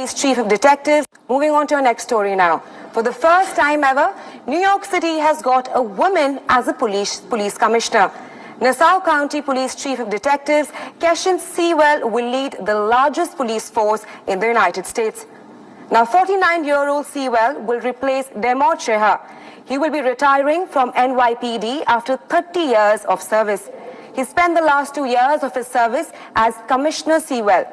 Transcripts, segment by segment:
Police Chief of Detectives. Moving on to our next story now. For the first time ever, New York City has got a woman as a police commissioner. Nassau County Police Chief of Detectives Keshin Sewell will lead the largest police force in the United States. Now, 49-year-old Sewell will replace Demod Sheha. He will be retiring from NYPD after 30 years of service. He spent the last 2 years of his service as Commissioner Sewell.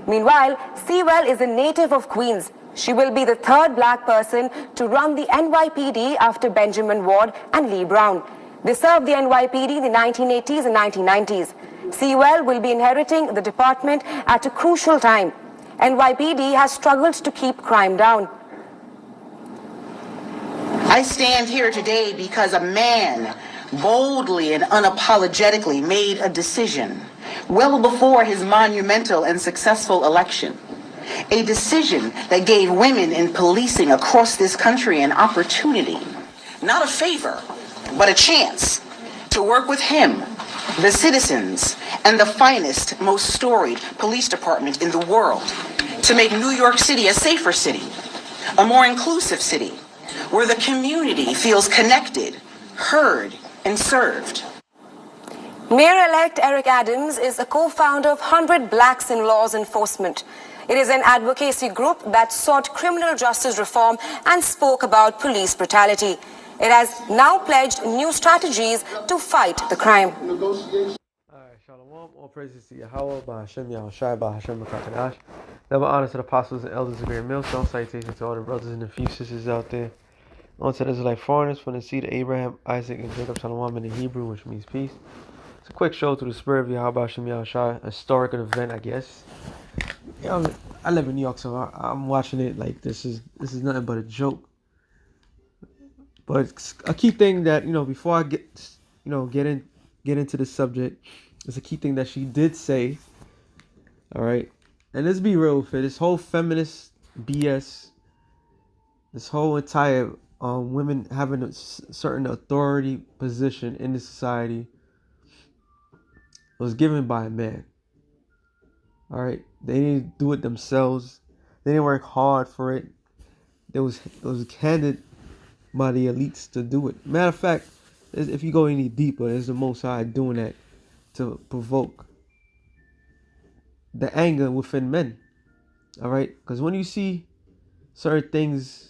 Meanwhile, Sewell is a native of Queens. She will be the third black person to run the NYPD after Benjamin Ward and Lee Brown. They served the NYPD in the 1980s and 1990s. Sewell will be inheriting the department at a crucial time. NYPD has struggled to keep crime down. I stand here today because a man boldly and unapologetically made a decision well before his monumental and successful election. A decision that gave women in policing across this country an opportunity, not a favor, but a chance to work with him, the citizens, and the finest, most storied police department in the world to make New York City a safer city, a more inclusive city, where the community feels connected, heard, and served. Mayor-elect Eric Adams is a co-founder of 100 Blacks in Laws Enforcement. It is an advocacy group that sought criminal justice reform and spoke about police brutality. It has now pledged new strategies to fight the crime. Shalom, all praises to Yahweh, Ba'Hashem Yahushai, Ba'Hashem Makakadash. Double honor to the apostles and elders of Great Millstone. Salutations to all the brothers and the few sisters out there. On to the Israelite foreigners from the seed of Abraham, Isaac, and Jacob, Shalom in the Hebrew, which means peace. It's a quick show through the spirit of Yahweh, Ba'Hashem Yahushai, a historical event, I guess. I live in New York, so I'm watching it like this is nothing but a joke. But it's a key thing that, before I get into the subject, it's a key thing that she did say. All right, and let's be real with it. This whole feminist BS, this whole entire women having a certain authority position in the society was given by a man. All right, they didn't do it themselves. They didn't work hard for it. It was handed by the elites to do it. Matter of fact, if you go any deeper, there's the Most High doing that to provoke the anger within men. All right, because when you see certain things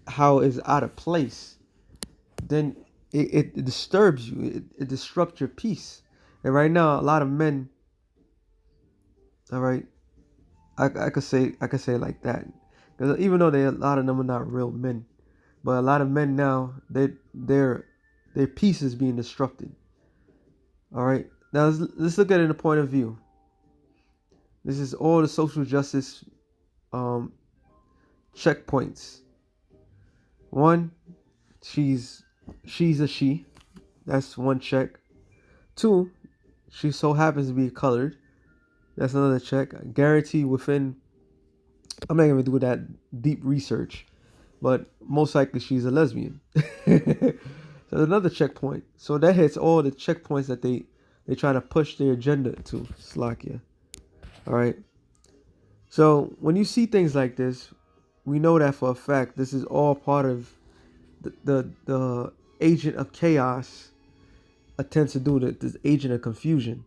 how it's out of place, then it disturbs you. It disrupts your peace. And right now, a lot of men, all right, I could say it like that, because even though a lot of them are not real men, but a lot of men now, their peace is being disrupted. All right, now let's look at it in a point of view. This is all the social justice checkpoints. One, she's a she. That's one check. Two, she so happens to be colored. That's another check. Guarantee within. I'm not gonna do that deep research, but most likely she's a lesbian. So another checkpoint. So that hits all the checkpoints that they try to push their agenda to. Slakia. All right. So when you see things like this, we know that for a fact this is all part of the agent of chaos attempts to do this agent of confusion.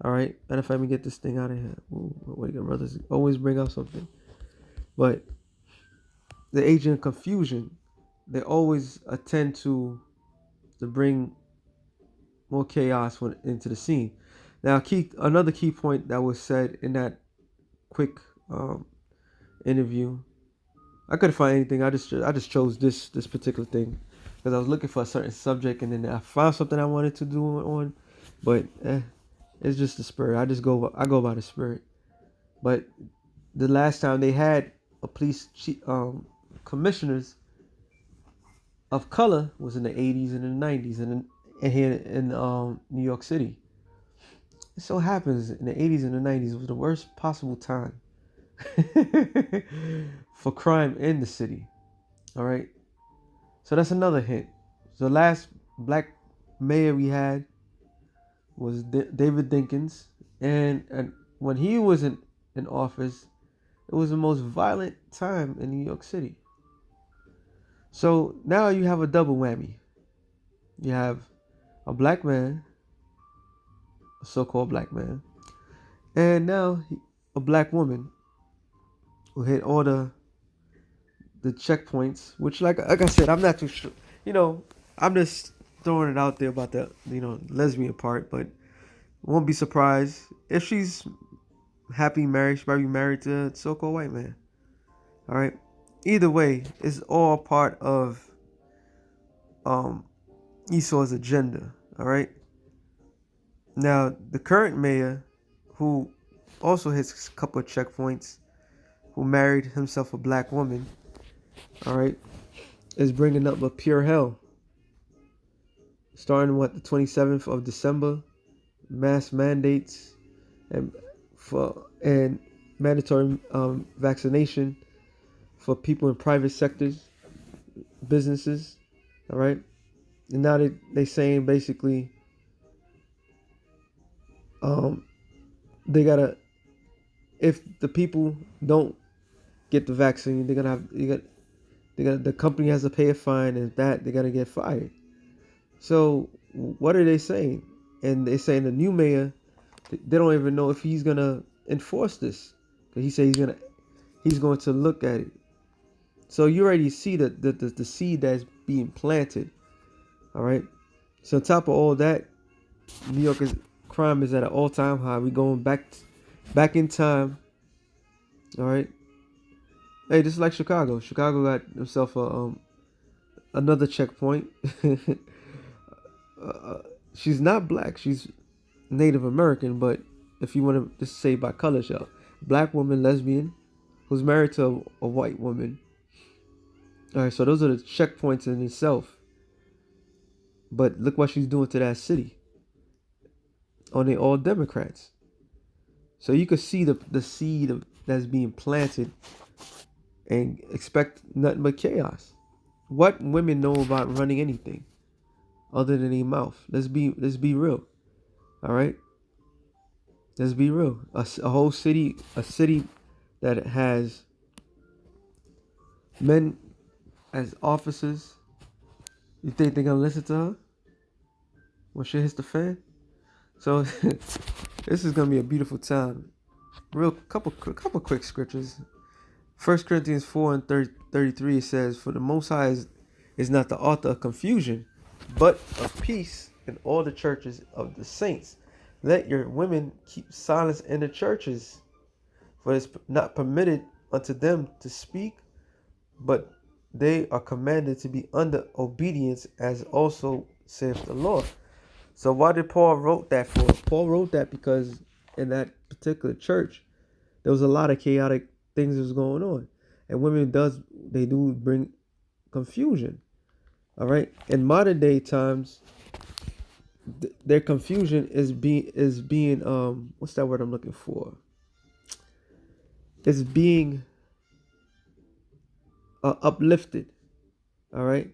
All right. And if I can get this thing out of here, wait, brothers always bring out something. But the agent of confusion, they always attend to bring more chaos into the scene. Now, another key point that was said in that quick interview, I couldn't find anything. I just chose this particular thing because I was looking for a certain subject, and then I found something I wanted to do on, but it's just the spirit. I go by the spirit. But the last time they had a police commissioners of color was in the 80s and the 90s, and here in New York City. It so happens in the 80s and the 90s was the worst possible time for crime in the city. All right. So that's another hint. So the last black mayor we had was David Dinkins. And when he was in office, It was the most violent time in New York City. So now you have a double whammy. You have a black man, a so-called black man, and now a black woman who hit all the checkpoints. Which, like I said, I'm not too sure. You know, I'm just throwing it out there about the lesbian part, but won't be surprised if she's happy married. She's probably married to a so-called white man. All right. Either way, it's all part of Esau's agenda. All right. Now, the current mayor, who also hits a couple of checkpoints, who married himself a black woman, all right, is bringing up a pure hell. Starting the 27th of December, mass mandates and mandatory vaccination for people in private sectors, businesses, all right. And now they saying basically, they gotta, if the people don't get the vaccine, the company has to pay a fine, and that they gotta get fired. So what are they saying? And they're saying the new mayor, they don't even know if he's gonna enforce this. He said he's going to look at it. So you already see the seed that's being planted. All right. So on top of all that, New York's crime is at an all-time high. We going back in time. All right. Hey, just like Chicago. Chicago got himself another checkpoint. She's not black. She's Native American, but if you want to just say by color, y'all, black woman, lesbian, who's married to a white woman. All right, so those are the checkpoints in itself. But look what she's doing to that city. They all Democrats. So you could see the seed that's being planted and expect nothing but chaos. What women know about running anything other than their mouth? Let's be real. All right. Let's be real. A whole city, a city that has men as officers. You think they're gonna listen to her when shit hits the fan? So this is gonna be a beautiful time. Real couple quick scriptures. 1 Corinthians 4 and 33 it says, "For the Most High is not the author of confusion, but of peace in all the churches of the saints. Let your women keep silence in the churches, for it's not permitted unto them to speak, but they are commanded to be under obedience, as also saith the Lord." So why did Paul wrote that for? Paul wrote that because in that particular church, there was a lot of chaotic things that was going on. And women do bring confusion. All right. In modern day times, their confusion is being what's that word I'm looking for? It's being uplifted. All right.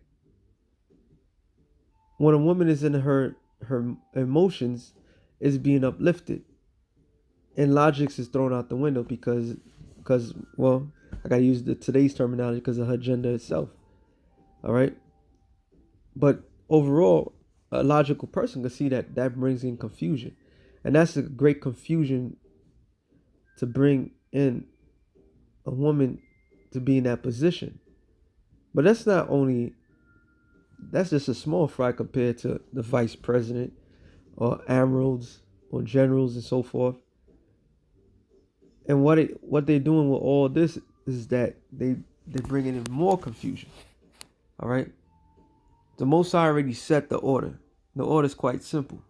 When a woman is in her emotions, is being uplifted, and logics is thrown out the window because well, I gotta use today's terminology because of her gender itself. All right. But overall, a logical person can see that brings in confusion, and that's a great confusion to bring in a woman to be in that position. But that's just a small fry compared to the vice president or admirals or generals and so forth. And what they're doing with all this is that they're bringing in more confusion. All right. The Most High already set the order. The order is quite simple.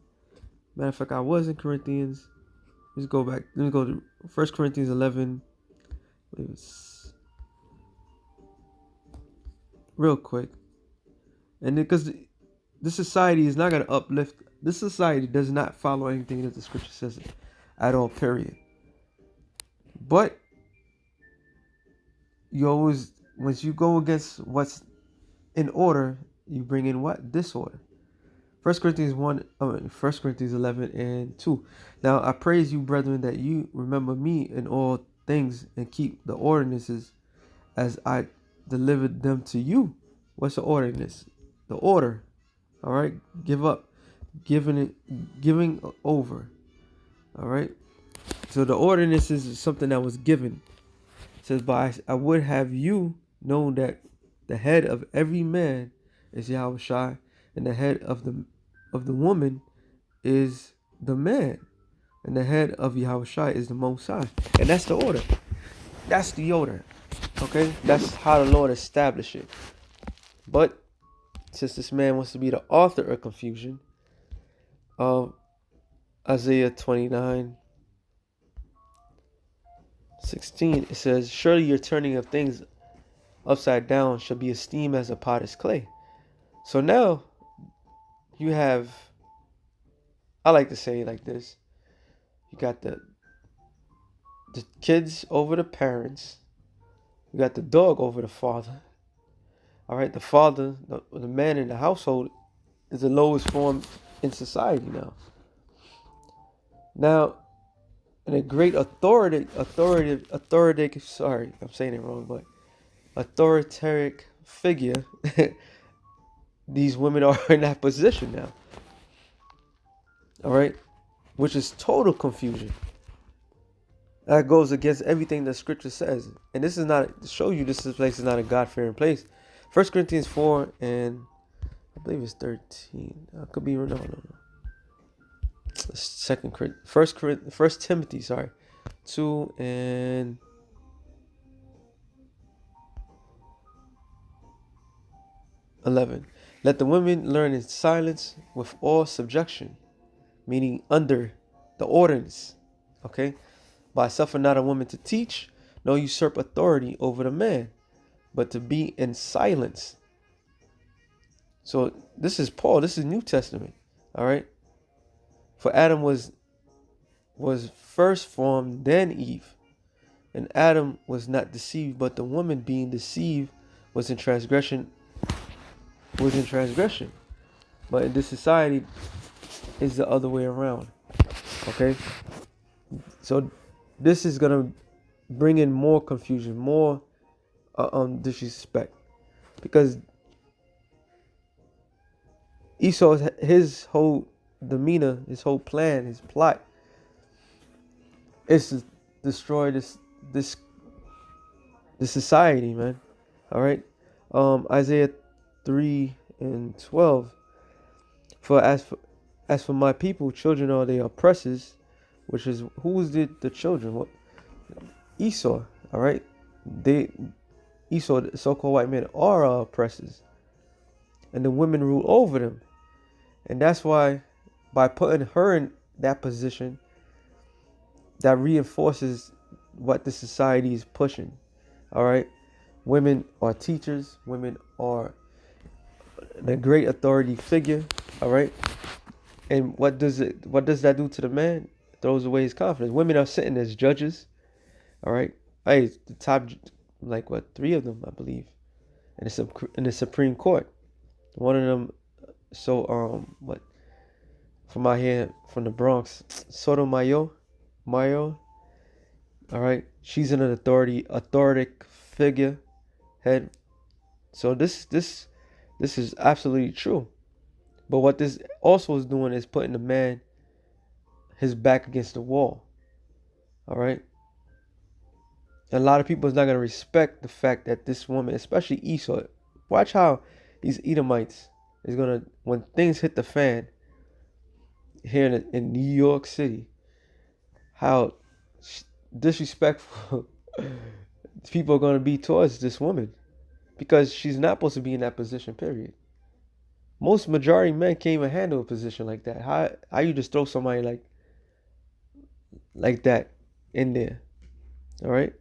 Matter of fact, I was in Corinthians. Let's go back. Let me go to 1 Corinthians 11. Real quick. And because this society is not going to uplift. This society does not follow anything that the scripture says at all, period. But you always, once you go against what's in order, you bring in what? Disorder. 1 Corinthians 11 and 2. Now I praise you, brethren, that you remember me in all things and keep the ordinances as I delivered them to you. What's the ordinance? The order. All right. Give up. Giving over. All right. So the ordinances is something that was given. It says, but I would have you know that the head of every man is Yahweh Shai, and the head of the woman is the man, and the head of Yahweh Shai is the Most High. And that's the order. That's the order. Okay? That's how the Lord established it. But since this man wants to be the author of confusion, Isaiah 29:16, it says, surely your turning of things upside down shall be esteemed as a potter's clay. So now you have, I like to say it like this, you got the kids over the parents, you got the dog over the father. All right, the father, the man in the household, is the lowest form in society now. Now, in a great authoritative, sorry, I'm saying it wrong, but authoritative figure, these women are in that position now. All right, which is total confusion. That goes against everything that Scripture says, and this is not to show you this place is not a God-fearing place. 1 Corinthians 4 and I believe it's 13. I could be wrong. No. First Timothy, 2 and 11. Let the women learn in silence with all subjection, meaning under the ordinance. Okay, by suffer not a woman to teach, nor usurp authority over the man, but to be in silence. So this is Paul. This is New Testament. All right. For Adam was first formed, then Eve. And Adam was not deceived, but the woman being deceived was in transgression. But in this society, it's the other way around. Okay? So this is gonna bring in more confusion, more disrespect. Because Esau's his whole demeanor, his whole plan, his plot is to destroy this society, man. All right. Isaiah 3 and 12. For as for my people, children are their oppressors, which is who's the children? What? Esau. All right. Esau, the so-called white men, are our oppressors, and the women rule over them. And that's why, by putting her in that position, that reinforces what the society is pushing. All right, women are teachers. Women are the great authority figure. All right, and what does that do to the man? It throws away his confidence. Women are sitting as judges. All right, hey, the top, like what, 3 of them, I believe, in the Supreme Court. One of them, what, from my here, from the Bronx, Sotomayor. All right, she's an authoritative figure head. So this is absolutely true. But what this also is doing is putting the man, his back against the wall. All right. And a lot of people is not going to respect the fact that this woman, especially Esau, watch how these Edomites is going to, when things hit the fan here in New York City, how disrespectful people are going to be towards this woman, because she's not supposed to be in that position, period. Most majority men can't even handle a position like that. How you just throw somebody like that in there? All right.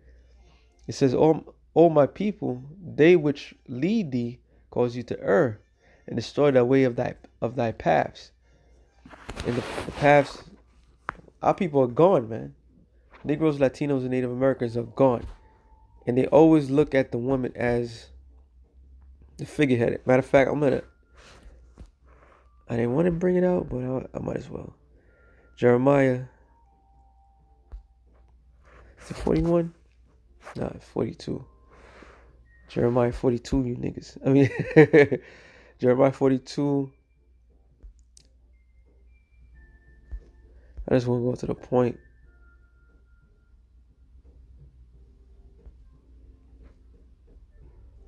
It says, "O my people, they which lead thee cause you to err, and destroy the way of thy paths." And the paths, our people are gone, man. Negroes, Latinos, and Native Americans are gone, and they always look at the woman as the figurehead. Matter of fact, I didn't want to bring it out, but I might as well. Jeremiah Is it 41? Nah, 42. Jeremiah 42, you niggas. I mean, Jeremiah 42. I just want to go to the point.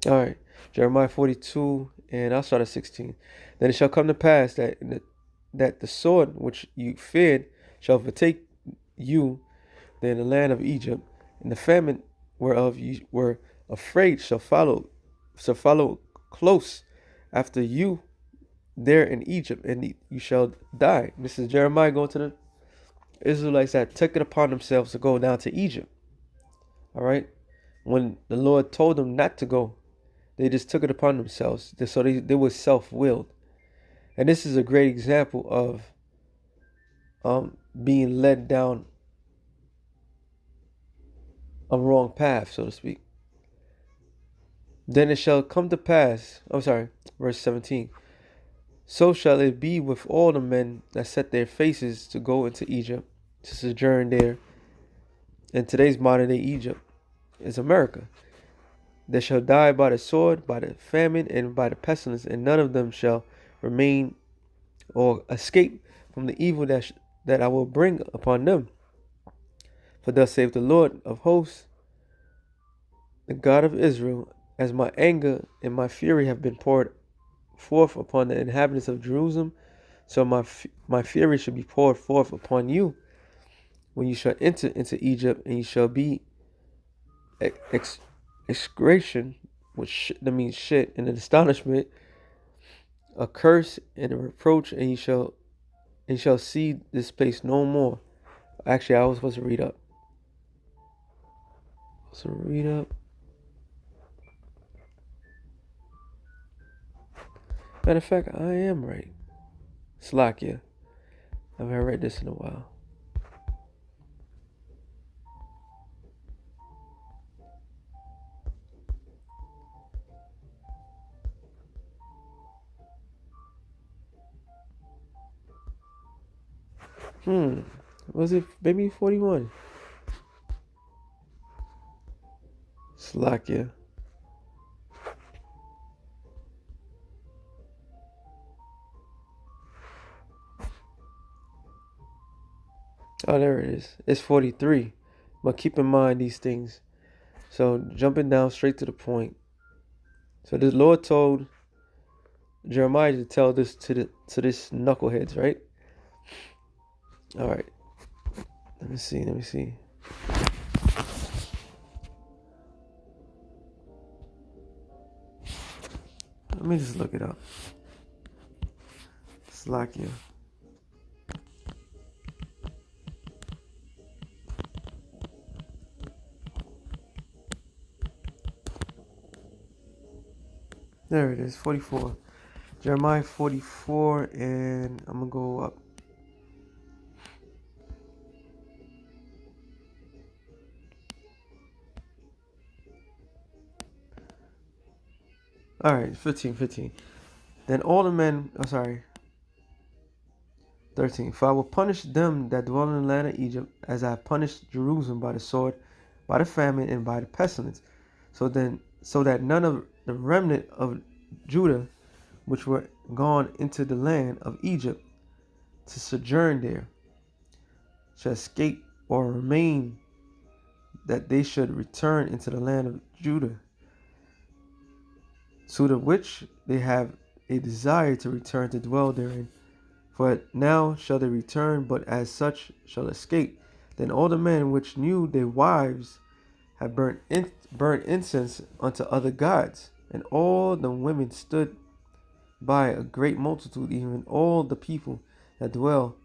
All right. Jeremiah 42, and I'll start at 16. Then it shall come to pass that the sword which you feared shall overtake you in the land of Egypt, and the famine whereof you were afraid shall follow close after you there in Egypt, and you shall die. This is Jeremiah going to the Israelites that took it upon themselves to go down to Egypt. All right. When the Lord told them not to go, they just took it upon themselves. So they were self-willed. And this is a great example of being led down a wrong path, so to speak. Then it shall come to pass, verse 17. So shall it be with all the men that set their faces to go into Egypt, to sojourn there. And today's modern day Egypt is America. They shall die by the sword, by the famine, and by the pestilence, and none of them shall remain or escape from the evil that I will bring upon them. For thus saith the Lord of hosts, the God of Israel, as my anger and my fury have been poured forth upon the inhabitants of Jerusalem, so my fury shall be poured forth upon you when you shall enter into Egypt, and you shall be excretion, which that means shit, and an astonishment, a curse and a reproach, and you shall see this place no more. Actually, I was supposed to read up. Matter of fact, I am right. Slakia. I haven't read this in a while. Was it maybe 41? Slakia. Oh, there it is. It's 43. But keep in mind these things. So jumping down straight to the point. So the Lord told Jeremiah to tell this to this knuckleheads, right? All right. Let me see. Let me just look it up. Slakia. There it is, 44. Jeremiah 44, and I'm going to go up. All right, 15. Then all the men, 13. For I will punish them that dwell in the land of Egypt, as I have punished Jerusalem by the sword, by the famine, and by the pestilence. So that none of the remnant of Judah, which were gone into the land of Egypt to sojourn there, shall escape or remain, that they should return into the land of Judah, to the which they have a desire to return to dwell therein. For now shall they return, but as such shall escape. Then all the men which knew their wives have burnt incense unto other gods, and all the women stood by, a great multitude, even all the people that dwell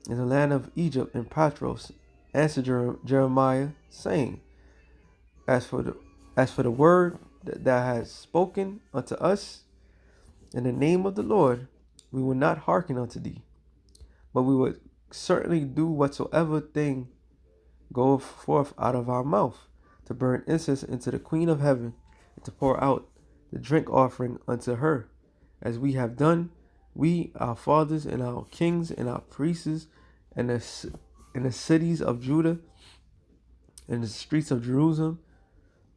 in the land of Egypt and Patros, answered Jeremiah, saying, As for the word that thou hast spoken unto us in the name of the Lord, we will not hearken unto thee, but we would certainly do whatsoever thing goeth forth out of our mouth, to burn incense into the Queen of Heaven, and to pour out the drink offering unto her, as we have done, we, our fathers, and our kings, and our priests, and the cities of Judah, in the streets of Jerusalem,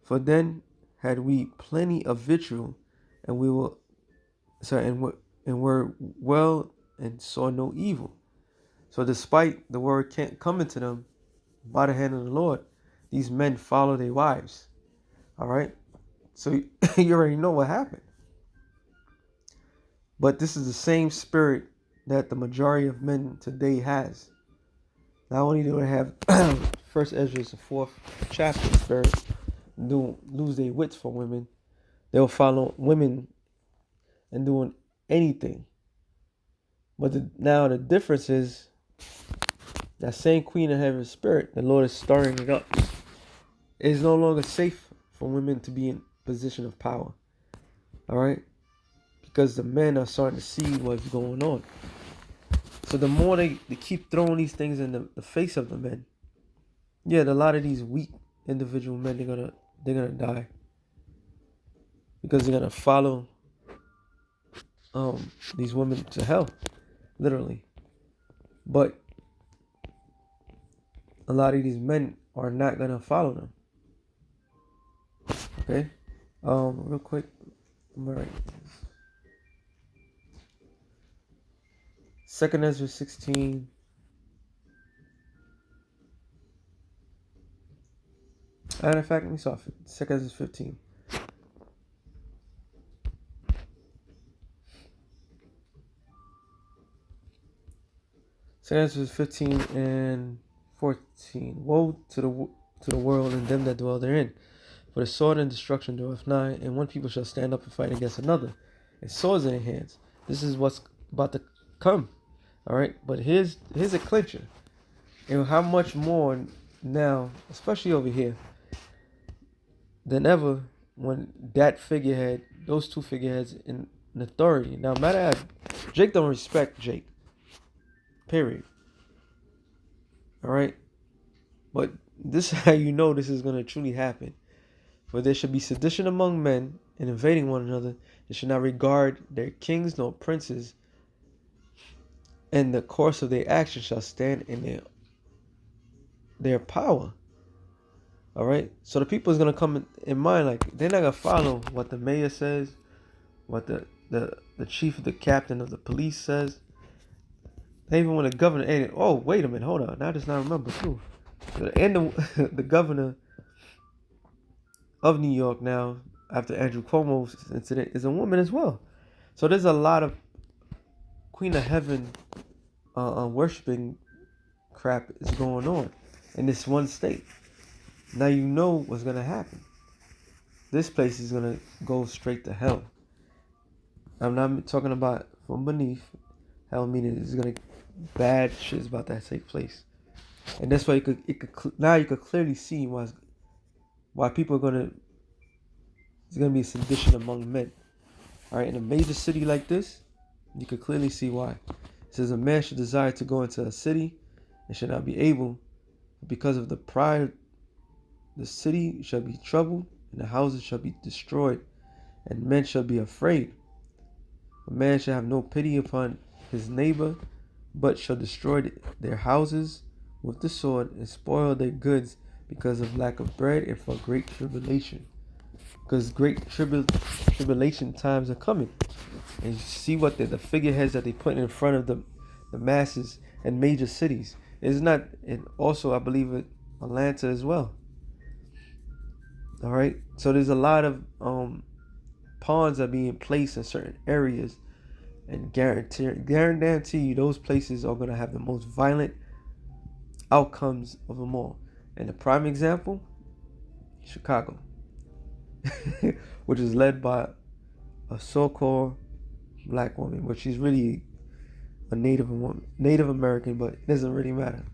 for then had we plenty of victual, and we were and were well and saw no evil. So despite the word can't coming to them by the hand of the Lord, these men follow their wives. All right. So you already know what happened. But this is the same spirit that the majority of men today has. Not only do they have First Ezra, the 4th chapter spirit, do lose their wits for women, they'll follow women and doing anything. But now the difference is that same Queen of Heaven spirit, the Lord is stirring it up. It is no longer safe for women to be in position of power. All right? Because the men are starting to see what's going on. So the more they keep throwing these things in the face of the men, yeah, a lot of these weak individual men, they're gonna die. Because they're gonna follow these women to hell, literally. But a lot of these men are not gonna follow them. Okay? Real quick. I'm gonna write this. 2nd Ezra 16. Matter of fact, let me start. 2nd Ezra 15. Second Ezra 15 and 14. Woe to the world and them that dwell therein. For the sword and destruction draweth nigh, and one people shall stand up and fight against another, and swords in their hands. This is what's about to come. All right, but here's a clincher. And how much more now, especially over here, than ever when that figurehead, those two figureheads in authority. Now, matter of fact, Jake don't respect Jake. Period. All right, but this is how you know this is going to truly happen. For there should be sedition among men, and invading one another. They should not regard their kings nor princes, and the course of their actions shall stand in their power. All right, so the people is gonna come in mind, like they're not gonna follow what the mayor says, what the chief of the captain of the police says. They even when the governor and oh wait a minute, hold on, I just not remember too. And the governor of New York now, after Andrew Cuomo's incident, is a woman as well. So there's a lot of Queen of Heaven worshiping crap is going on in this one state. Now you know what's going to happen. This place is going to go straight to hell. I'm not talking about from beneath. Hell meaning it's going to bad shit is about to take place. And that's why you could clearly see why people are there's going to be a sedition among men. All right, in a major city like this, you could clearly see why. It says a man should desire to go into a city and should not be able, because of the pride. The city shall be troubled, and the houses shall be destroyed, and men shall be afraid. A man shall have no pity upon his neighbor, but shall destroy their houses with the sword and spoil their goods because of lack of bread and for great tribulation. Because great tribulation times are coming. And you see what the figureheads that they put in front of the masses in major cities. It's not, and also I believe it Atlanta as well. All right, so there's a lot of pawns are being placed in certain areas, and guarantee you those places are gonna have the most violent outcomes of them all. And the prime example, Chicago, which is led by a so-called black woman, which she's really a Native American, but it doesn't really matter.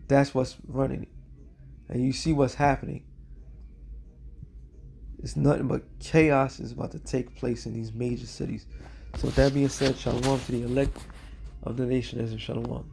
That's what's running it, and you see what's happening. It's nothing but chaos is about to take place in these major cities. So with that being said, shalom to the elect of the nation as in shalom.